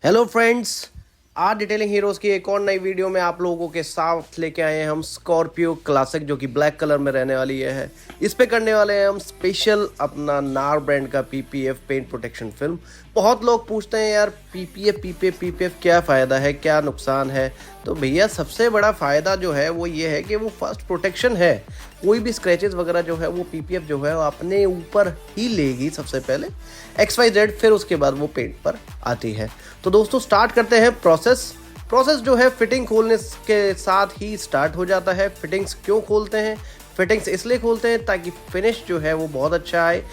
Hello friends. आज detailing heroes की एक और नई वीडियो में आप लोगों के साथ लेके आए हैं हम स्कॉर्पियो क्लासिक जो कि ब्लैक कलर में रहने वाली है। इस पे करने वाले हैं हम स्पेशल अपना नार ब्रांड का पीपीएफ पेंट प्रोटेक्शन फिल्म। बहुत लोग पूछते हैं यार पीपीएफ क्या फ़ायदा है, क्या नुकसान है। तो भैया सबसे बड़ा फ़ायदा जो है वो ये है कि वो फर्स्ट प्रोटेक्शन है। कोई भी स्क्रैचेस वगैरह जो है वो पीपीएफ जो है वो अपने ऊपर ही लेगी सबसे पहले XYZ, फिर उसके बाद वो पेंट पर आती है। तो दोस्तों स्टार्ट करते हैं प्रोसेस जो है फिटिंग खोलने के साथ ही स्टार्ट हो जाता है। फिटिंग्स क्यों खोलते हैं? फिटिंग्स इसलिए खोलते हैं ताकि फिनिश जो है वो बहुत अच्छा आए।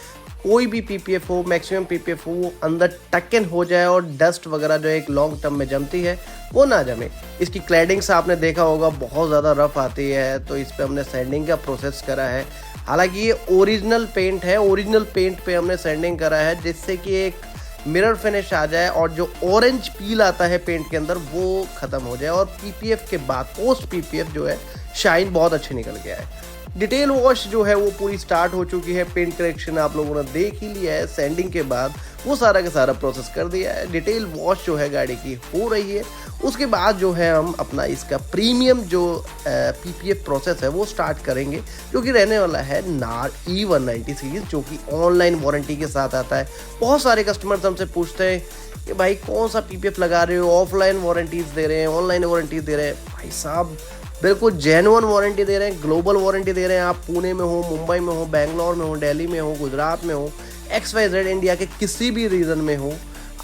कोई भी पीपीएफ हो, मैक्सिमम पीपीएफ हो, वो अंदर टक्कन हो जाए और डस्ट वगैरह जो एक लॉन्ग टर्म में जमती है वो ना जमे। इसकी क्लैडिंग्स आपने देखा होगा बहुत ज़्यादा रफ आती है, तो इस पर हमने सैंडिंग का प्रोसेस करा है। हालांकि ये ओरिजिनल पेंट है, ओरिजिनल पेंट पे हमने सैंडिंग करा है जिससे कि एक मिरर फिनिश आ जाए और जो ऑरेंज पील आता है पेंट के अंदर वो ख़त्म हो जाए। और पीपीएफ के बाद पोस्ट पीपीएफ जो है शाइन बहुत अच्छी निकल गया है। डिटेल वॉश जो है वो पूरी स्टार्ट हो चुकी है। पेंट करेक्शन आप लोगों ने देख ही लिया है। सैंडिंग के बाद वो सारा का सारा प्रोसेस कर दिया है। डिटेल वॉश जो है गाड़ी की हो रही है। उसके बाद जो है हम अपना इसका प्रीमियम जो पीपीएफ प्रोसेस है वो स्टार्ट करेंगे, जो कि रहने वाला है नार E190 सीरीज, जो कि ऑनलाइन वारंटी के साथ आता है। बहुत सारे कस्टमर्स हमसे पूछते हैं कि भाई कौन सा पीपीएफ लगा रहे हो, ऑफलाइन वारंटीज दे रहे हैं, ऑनलाइन वारंटीज दे रहे हैं। भाई साहब बिल्कुल जेन्युइन वारंटी दे रहे हैं, ग्लोबल वारंटी दे रहे हैं। आप पुणे में हो, मुंबई में हो, बेंगलोर में हो, दिल्ली में हो, गुजरात में हो, XYZ इंडिया के किसी भी रीजन में हो,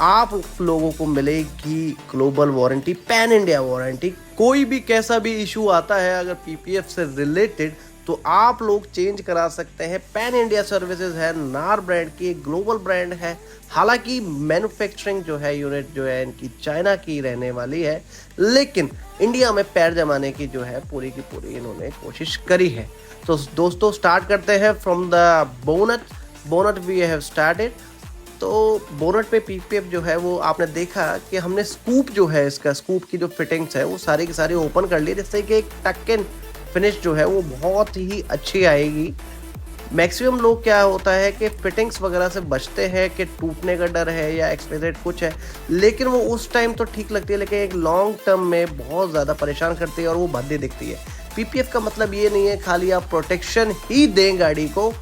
आप लोगों को मिलेगी global warranty, pan India warranty. कोई भी कैसा भी इशू आता है अगर पीपीएफ से रिलेटेड तो आप लोग चेंज करा सकते हैं। पैन इंडिया सर्विसेज है, नार ब्रांड की ग्लोबल ब्रांड है। हालांकि मैन्युफैक्चरिंग जो है यूनिट जो है इनकी चाइना की रहने वाली है, लेकिन इंडिया में पैर जमाने की जो है पूरी की पूरी इन्होंने कोशिश करी है। तो दोस्तों स्टार्ट करते हैं from the bonnet we have started. तो बोनट पे पीपीएफ जो है वो आपने देखा कि हमने स्कूप जो है, इसका स्कूप की जो फिटिंग्स है वो सारी की सारी ओपन कर ली, जिससे कि एक टक्कन फिनिश जो है वो बहुत ही अच्छी आएगी। मैक्सिमम लोग क्या होता है कि फिटिंग्स वगैरह से बचते हैं कि टूटने का डर है या XYZ कुछ है, लेकिन वो उस टाइम तो ठीक लगती है, लेकिन एक लॉन्ग टर्म में बहुत ज़्यादा परेशान करती है और वो भद्दी दिखती है। पीपीएफ का मतलब ये नहीं है खाली आप प्रोटेक्शन ही दें गाड़ी को,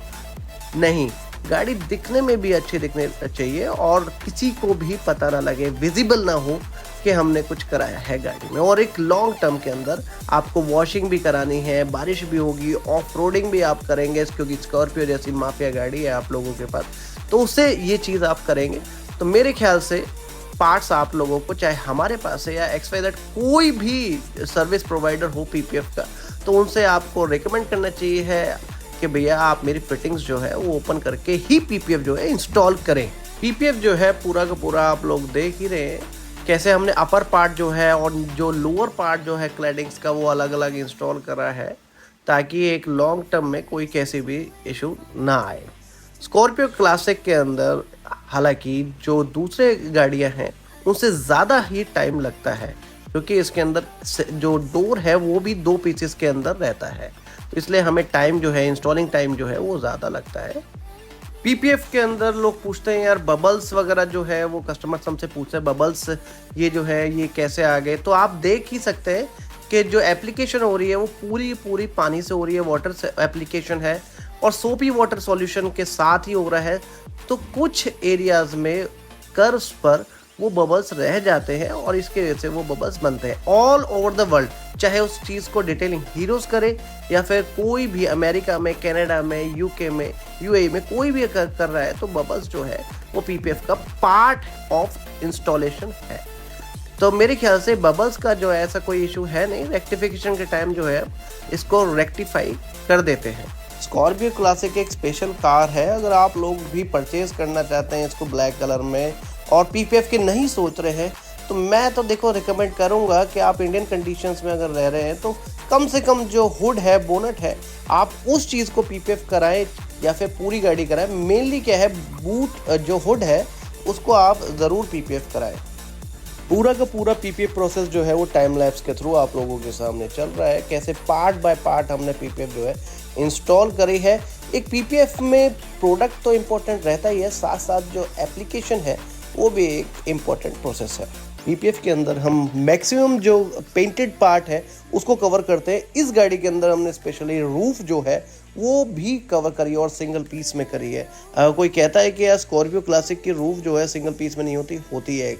नहीं, गाड़ी दिखने में भी अच्छी दिखने चाहिए और किसी को भी पता ना लगे, विजिबल ना हो कि हमने कुछ कराया है गाड़ी में। और एक लॉन्ग टर्म के अंदर आपको वॉशिंग भी करानी है, बारिश भी होगी, ऑफ रोडिंग भी आप करेंगे, क्योंकि स्कॉर्पियो जैसी माफिया गाड़ी है आप लोगों के पास, तो उससे ये चीज़ आप करेंगे। तो मेरे ख्याल से पार्ट्स आप लोगों को, चाहे हमारे पास है या XYZ कोई भी सर्विस प्रोवाइडर हो पीपीएफ का, तो उनसे आपको रिकमेंड करना चाहिए है कि भैया आप मेरी फिटिंग्स जो है वो ओपन करके ही पीपीएफ जो है इंस्टॉल करें। पीपीएफ जो है पूरा का पूरा आप लोग देख ही रहे हैं कैसे हमने अपर पार्ट जो है और जो लोअर पार्ट जो है क्लैडिंग्स का वो अलग अलग इंस्टॉल करा है, ताकि एक लॉन्ग टर्म में कोई कैसी भी इशू ना आए। स्कॉर्पियो क्लासिक के अंदर हालांकि जो दूसरे गाड़ियां हैं उनसे ज़्यादा ही टाइम लगता है, क्योंकि इसके अंदर जो डोर है वो भी 2 पीसेस के अंदर रहता है, तो इसलिए हमें टाइम जो है, इंस्टॉलिंग टाइम जो है वो ज़्यादा लगता है। पीपीएफ के अंदर लोग पूछते हैं यार बबल्स वगैरह जो है वो कस्टमर्स हमसे पूछते हैं बबल्स ये जो है ये कैसे आ गए। तो आप देख ही सकते हैं कि जो एप्लीकेशन हो रही है वो पूरी पानी से हो रही है, वाटर से एप्लीकेशन है और सोपी वाटर सॉल्यूशन के साथ ही हो रहा है। तो कुछ एरियाज में कर्व्स पर वो बबल्स रह जाते हैं और इसके वजह से वो बबल्स बनते हैं। ऑल ओवर द वर्ल्ड, चाहे उस चीज़ को डिटेलिंग हीरोज करे या फिर कोई भी अमेरिका में, कनाडा में, यूके में, यूएई में कोई भी कर रहा है, तो बबल्स जो है वो पीपीएफ का पार्ट ऑफ इंस्टॉलेशन है। तो मेरे ख्याल से बबल्स का जो है ऐसा कोई इशू है नहीं, रेक्टिफिकेशन के टाइम जो है इसको रेक्टिफाई कर देते हैं। स्कॉर्पियो क्लासिक एक स्पेशल कार है। अगर आप लोग भी परचेज करना चाहते हैं इसको ब्लैक कलर में और पीपीएफ के नहीं सोच रहे हैं, तो मैं तो देखो रिकमेंड करूंगा कि आप इंडियन कंडीशंस में अगर रह रहे हैं तो कम से कम जो हुड है, बोनट है, आप उस चीज़ को पीपीएफ कराएं या फिर पूरी गाड़ी कराएं। मेनली क्या है, बूट जो हुड है उसको आप ज़रूर पीपीएफ कराएं। पूरा का पूरा पीपीएफ प्रोसेस जो है वो टाइम लैप्स के थ्रू आप लोगों के सामने चल रहा है, कैसे पार्ट बाय पार्ट हमने पीपीएफ जो है इंस्टॉल करी है। एक पीपीएफ में प्रोडक्ट तो इम्पोर्टेंट रहता ही है, साथ साथ जो एप्लीकेशन है वो भी एक इम्पॉर्टेंट प्रोसेस है। पीपीएफ के अंदर हम मैक्सिमम जो पेंटेड पार्ट है उसको कवर करते हैं। इस गाड़ी के अंदर हमने स्पेशली रूफ जो है वो भी कवर करी है और सिंगल पीस में करी है। कोई कहता है कि यार स्कॉर्पियो क्लासिक की रूफ जो है सिंगल पीस में नहीं होती, होती है।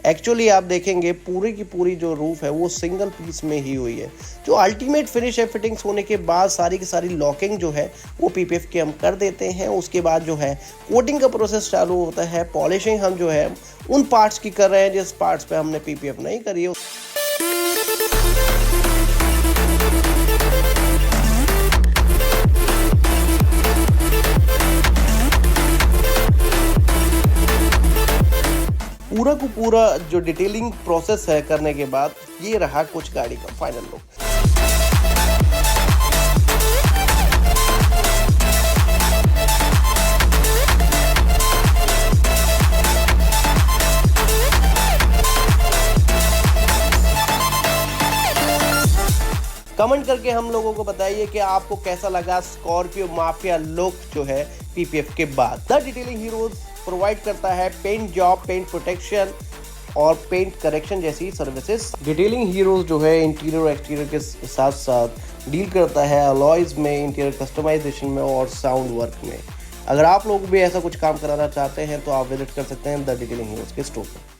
एक्चुअली आप देखेंगे पूरी की पूरी जो रूफ है वो सिंगल पीस में ही हुई है। जो अल्टीमेट फिनिश है, फिटिंग्स होने के बाद सारी की सारी लॉकिंग जो है वो पीपीएफ की हम कर देते हैं। उसके बाद जो है कोटिंग का प्रोसेस चालू होता है। पॉलिशिंग हम जो है उन पार्ट्स की कर रहे हैं जिस पार्ट्स पे हमने पीपीएफ नहीं करी है। पूरा को पूरा जो डिटेलिंग प्रोसेस है करने के बाद ये रहा कुछ गाड़ी का फाइनल लुक। कमेंट करके हम लोगों को बताइए कि आपको कैसा लगा स्कॉर्पियो माफिया लुक जो है पीपीएफ के बाद। द डिटेलिंग हीरोज प्रोवाइड करता है पेंट जॉब, पेंट प्रोटेक्शन और पेंट करेक्शन जैसी सर्विसेज। डिटेलिंग हीरोज जो है इंटीरियर और एक्सटीरियर के साथ साथ डील करता है अलॉयज में, इंटीरियर कस्टमाइजेशन में और साउंड वर्क में। अगर आप लोग भी ऐसा कुछ काम कराना चाहते हैं तो आप विजिट कर सकते हैं द डिटेलिंग हीरोज के स्टोर पर।